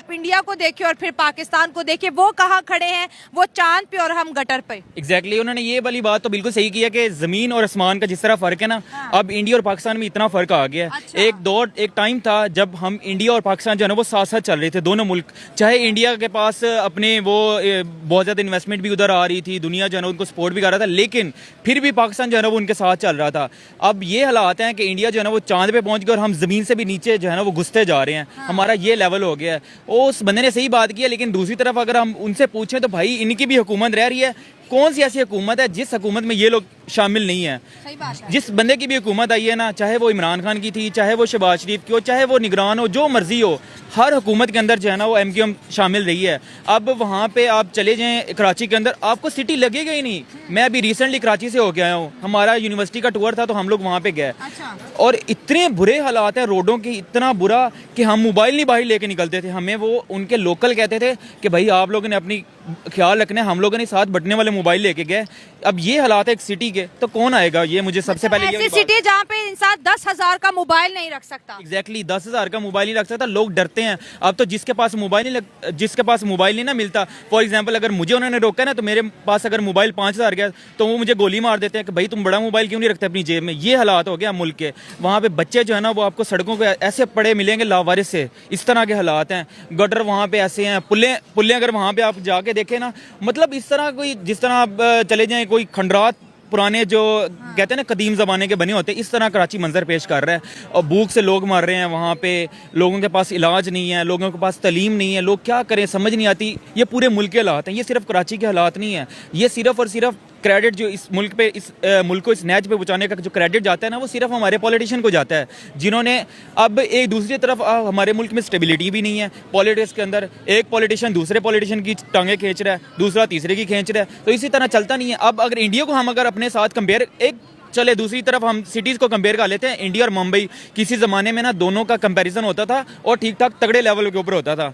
आप इंडिया को देखिए और फिर पाकिस्तान को देखिए, वो कहाँ खड़े हैं, वो चांद पे और हम गटर पे। एग्जैक्टली उन्होंने ये वाली बात तो बिल्कुल सही की है कि जमीन और आसमान का जिस तरह फर्क है ना, अब इंडिया और पाकिस्तान में इतना फर्क आ गया है। अच्छा। एक टाइम था जब हम इंडिया और पाकिस्तान जो है ना वो साथ साथ चल रहे थे, दोनों मुल्क। चाहे इंडिया के पास अपने वो बहुत ज्यादा इन्वेस्टमेंट भी उधर आ रही थी, दुनिया जो है ना उनको सपोर्ट भी कर रहा था, लेकिन फिर भी पाकिस्तान जो है ना वो उनके साथ चल रहा था। अब ये हालात हैं कि इंडिया जो है ना वो चांद पे पहुंच गया और हम जमीन से भी नीचे जो है ना वो घुसते जा रहे हैं। हमारा ये लेवल हो गया है। उस बंदे ने सही बात की है, लेकिन दूसरी तरफ अगर हम उनसे पूछें तो भाई इनकी भी हुकूमत रह रही है। कौन सी ऐसी हुकूमत है जिस हुकूमत में ये लोग शामिल नहीं है? सही बात है। जिस बंदे की भी हुकूमत आई है ना, चाहे वो इमरान खान की थी, चाहे वो शहबाज शरीफ की हो, चाहे वो निगरान हो, जो मर्जी हो, हर हुकूमत के अंदर जो है ना वो MQM शामिल रही है। अब वहाँ पे आप चले जाएं कराची के अंदर, आपको सिटी लगेगा ही नहीं। मैं अभी रिसेंटली कराची से होके आया हूँ, हमारा यूनिवर्सिटी का टूर था तो हम लोग वहाँ पे गए। अच्छा। और इतने बुरे हालात हैं रोडों के, इतना बुरा कि हम मोबाइल नहीं बाहर लेके निकलते थे। हमें वो उनके लोकल कहते थे कि भाई आप लोगों ने अपनी ख्याल रखना है, हम लोगों ने साथ बटने वाले मोबाइल लेके गए। अब ये हालात है एक सिटी के, तो कौन आएगा? ये मुझे सबसे पहले ऐसी सिटी जहाँ पे इंसान 10,000 का मोबाइल नहीं रख सकता। एग्जैक्टली 10,000 का मोबाइल नहीं रख सकता। लोग डरते हैं। अब तो जिसके पास मोबाइल नहीं ना मिलता, फॉर एग्जांपल अगर मुझे उन्होंने रोका ना, तो मेरे पास अगर मोबाइल 5,000 गया तो वो मुझे गोली मार देते हैं कि भाई तुम बड़ा मोबाइल क्यों नहीं रखते अपनी जेब में। ये हालात हो गया मुल्क के। वहाँ पे बच्चे जो है ना वो आपको सड़कों पे ऐसे पड़े मिलेंगे लावारिस से, इस तरह के हालात हैं। गटर वहाँ पे ऐसे हैं, पुल्ले अगर वहाँ पे आप जाके देखें ना, मतलब इस तरह कोई, जिस तरह आप चले जाएं कोई खंडरात पुराने जो कहते हैं ना कदीम ज़माने के बने होते हैं, इस तरह कराची मंजर पेश कर रहा है। और भूख से लोग मर रहे हैं वहाँ पे, लोगों के पास इलाज नहीं है, लोगों के पास तलीम नहीं है, लोग क्या करें समझ नहीं आती। ये पूरे मुल्क के हालात हैं, ये सिर्फ कराची के हालात नहीं है। ये सिर्फ और सिर्फ क्रेडिट जो इस मुल्क पे, इस मुल्क को इस नैज पे पहुंचाने का जो क्रेडिट जाता है ना, वो सिर्फ हमारे पॉलिटिशियन को जाता है, जिन्होंने अब एक दूसरी तरफ हमारे मुल्क में स्टेबिलिटी भी नहीं है पॉलिटिक्स के अंदर। एक पॉलिटिशियन दूसरे पॉलिटिशियन की टांगे खींच रहा है, दूसरा तीसरे की खींच रहा है, तो इसी तरह चलता नहीं है। अब अगर इंडिया को हम अगर अपने साथ कंपेयर, एक चले दूसरी तरफ हम सिटीज़ को कंपेयर कर लेते हैं, इंडिया और मुंबई। किसी ज़माने में ना दोनों का कंपैरिजन होता था और ठीक ठाक तगड़े लेवल के ऊपर होता था।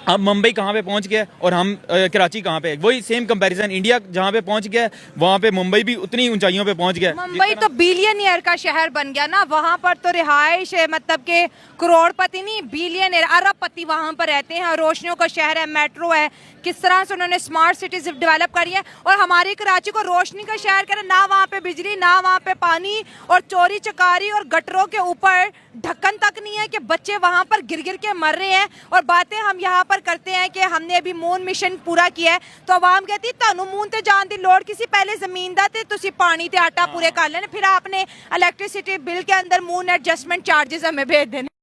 अब मुंबई कहाँ पे पहुंच गया और हम कराची कहाँ पे, वही सेम कंपैरिजन। इंडिया जहाँ पे पहुंच गया वहाँ पे मुंबई भी उतनी ऊंचाइयों पे पहुंच गया। मुंबई तो बिलियनियर का शहर बन गया ना, वहाँ पर तो रिहाइश है, मतलब के करोड़पति नहीं बिलियनियर अरबपति वहाँ पर रहते हैं। रोशनियों का शहर है, मेट्रो है, किस तरह से उन्होंने स्मार्ट सिटीज डेवलप करी है। और हमारी कराची को रोशनी का शहर कह रहे, ना वहाँ पे बिजली, ना वहाँ पे पानी, और चोरी चकारी और गटरों के ऊपर ढक्कन तक नहीं है कि बच्चे वहाँ पर गिर गिर के मर रहे हैं। और बातें हम यहाँ पर करते हैं कि हमने अभी मून मिशन पूरा किया है, तो आवाम कहती तानू मून ते जान दी लोड़ किसी, पहले जमीन दा ते तुसी पानी ते आटा पूरे कर लेने, फिर आपने इलेक्ट्रिसिटी बिल के अंदर मून एडजस्टमेंट चार्जेस हमें भेज देने।